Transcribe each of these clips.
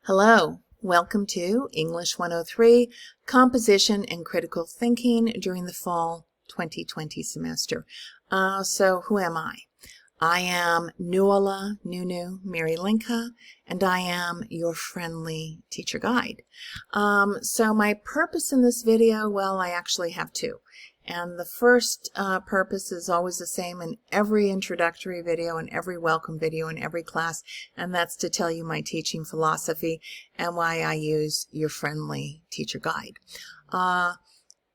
Hello, welcome to English 103, Composition and Critical Thinking during the fall 2020 semester. So who am I? I am Nuala Nunu Mary Linka, and I am your friendly teacher guide. So my purpose in this video, well, I actually have two. And the first purpose is always the same in every introductory video and every welcome video in every class, and that's to tell you my teaching philosophy and why I use your friendly teacher guide.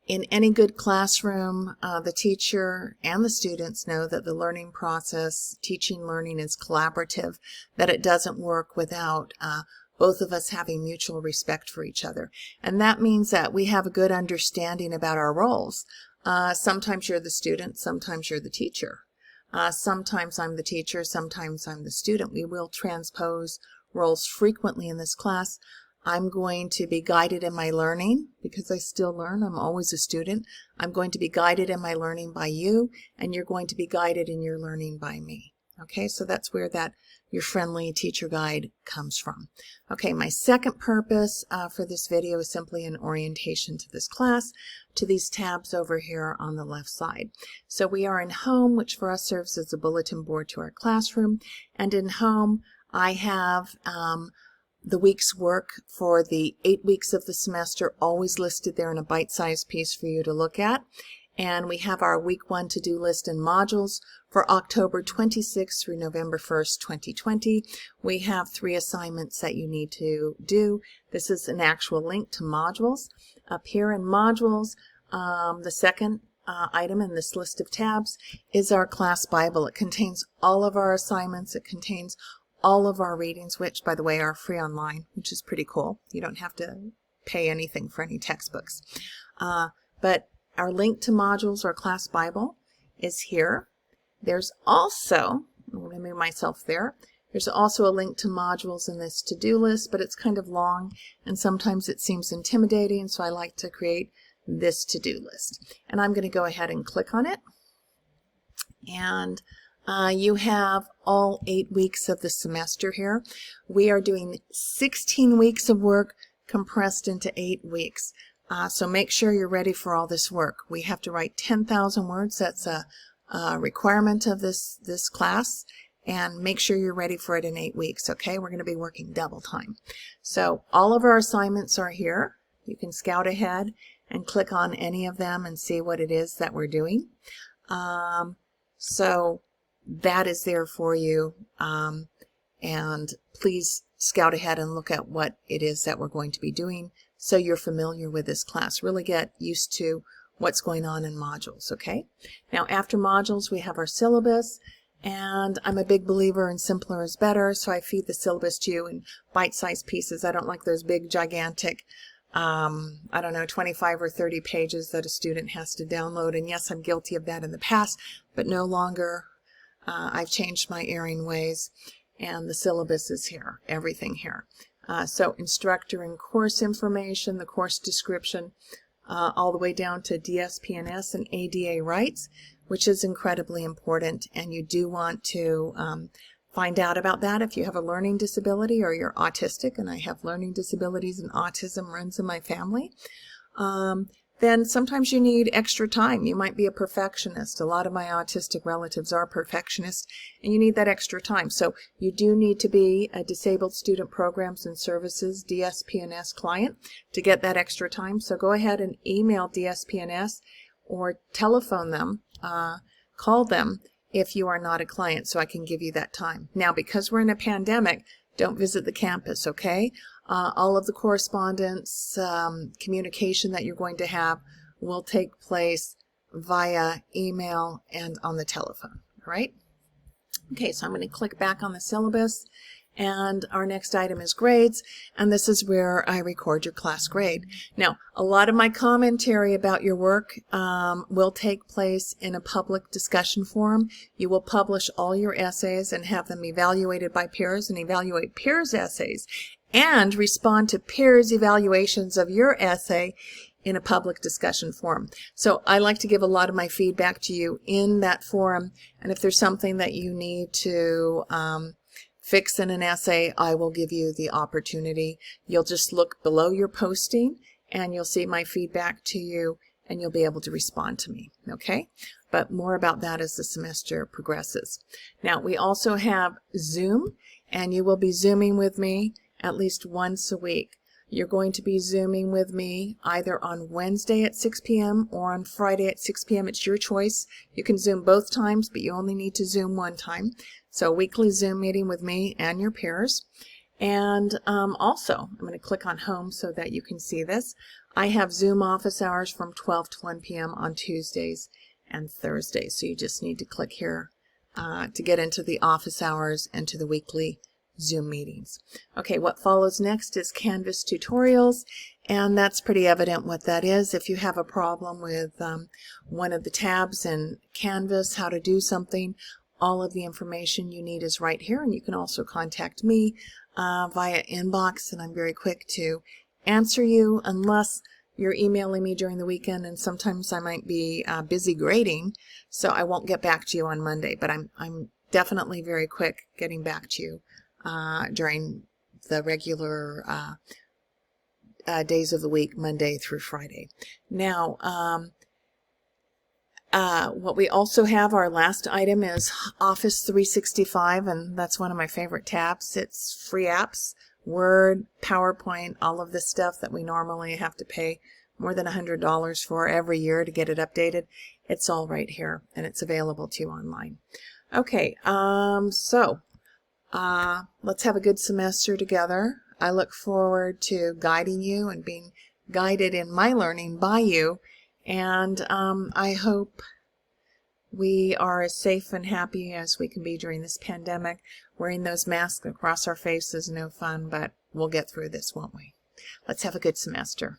In any good classroom, the teacher and the students know that the learning process, teaching learning, is collaborative, that it doesn't work without both of us having mutual respect for each other. And that means that we have a good understanding about our roles. Sometimes you're the student, sometimes you're the teacher. Sometimes I'm the teacher, sometimes I'm the student. We will transpose roles frequently in this class. I'm going to be guided in my learning because I still learn. I'm always a student. I'm going to be guided in my learning by you, and you're going to be guided in your learning by me. Okay, so that's where that your friendly teacher guide comes from. Okay, my second purpose for this video is simply an orientation to this class, to these tabs over here on the left side. So we are in Home, which for us serves as a bulletin board to our classroom. And in Home, I have the week's work for the 8 weeks of the semester always listed there in a bite-sized piece for you to look at. And we have our week 1 to-do list and modules for October 26th through November 1st, 2020. We have 3 assignments that you need to do. This is an actual link to modules. Up here in modules, the second item in this list of tabs is our class Bible. It contains all of our assignments. It contains all of our readings, which, by the way, are free online, which is pretty cool. You don't have to pay anything for any textbooks. But our link to modules or class Bible is here. There's also, let me move myself there, there's also a link to modules in this to-do list, but it's kind of long and sometimes it seems intimidating, so I like to create this to-do list. And I'm going to go ahead and click on it. And you have all 8 weeks of the semester here. We are doing 16 weeks of work compressed into 8 weeks. So make sure you're ready for all this work. We have to write 10,000 words. That's a requirement of this class. And make sure you're ready for it in 8 weeks, okay? We're going to be working double time. So all of our assignments are here. You can scout ahead and click on any of them and see what it is that we're doing. So that is there for you. And please scout ahead and look at what it is that we're going to be doing so you're familiar with this class. Really get used to what's going on in modules, okay? Now, after modules, we have our syllabus, and I'm a big believer in simpler is better, so I feed the syllabus to you in bite-sized pieces. I don't like those big, gigantic, 25 or 30 pages that a student has to download, and yes, I'm guilty of that in the past, but no longer. I've changed my erring ways, and the syllabus is here, everything here. So instructor and course information, the course description, all the way down to DSPNS and ADA rights, which is incredibly important, and you do want to find out about that if you have a learning disability or you're autistic, and I have learning disabilities and autism runs in my family. Then sometimes you need extra time. You might be a perfectionist. A lot of my autistic relatives are perfectionists, and you need that extra time. So you do need to be a Disabled Student Programs and Services DSPNS client to get that extra time. So go ahead and email DSPNS or telephone them, call them if you are not a client, so I can give you that time. Now, because we're in a pandemic, don't visit the campus, okay? All of the correspondence, communication that you're going to have will take place via email and on the telephone, all right? Okay, so I'm going to click back on the syllabus, and our next item is grades, and this is where I record your class grade. Now, a lot of my commentary about your work will take place in a public discussion forum. You will publish all your essays and have them evaluated by peers and evaluate peers' essays and respond to peers' evaluations of your essay in a public discussion forum. So I like to give a lot of my feedback to you in that forum, and if there's something that you need to fixing an essay, I will give you the opportunity. You'll just look below your posting and you'll see my feedback to you, and you'll be able to respond to me, okay? But more about that as the semester progresses. Now, we also have Zoom, and you will be Zooming with me at least once a week. You're going to be Zooming with me either on Wednesday at 6 p.m. or on Friday at 6 p.m. It's your choice. You can Zoom both times, but you only need to Zoom one time. So a weekly Zoom meeting with me and your peers. And also, I'm going to click on Home so that you can see this. I have Zoom office hours from 12 to 1 p.m. on Tuesdays and Thursdays. So you just need to click here to get into the office hours and to the weekly Zoom meetings. Okay, what follows next is Canvas tutorials, and that's pretty evident what that is. If you have a problem with one of the tabs in Canvas, how to do something, all of the information you need is right here, and you can also contact me via inbox, and I'm very quick to answer you unless you're emailing me during the weekend, and sometimes I might be busy grading, so I won't get back to you on Monday, but I'm definitely very quick getting back to you during the regular days of the week, Monday through Friday. Now, what we also have, our last item, is Office 365, and that's one of my favorite tabs. It's free apps, Word, PowerPoint, all of this stuff that we normally have to pay more than $100 for every year to get it updated. It's all right here, and it's available to you online. Okay, so let's have a good semester together. I look forward to guiding you and being guided in my learning by you, and I hope we are as safe and happy as we can be during this pandemic. Wearing those masks across our faces is no fun, but we'll get through this, won't we? Let's have a good semester.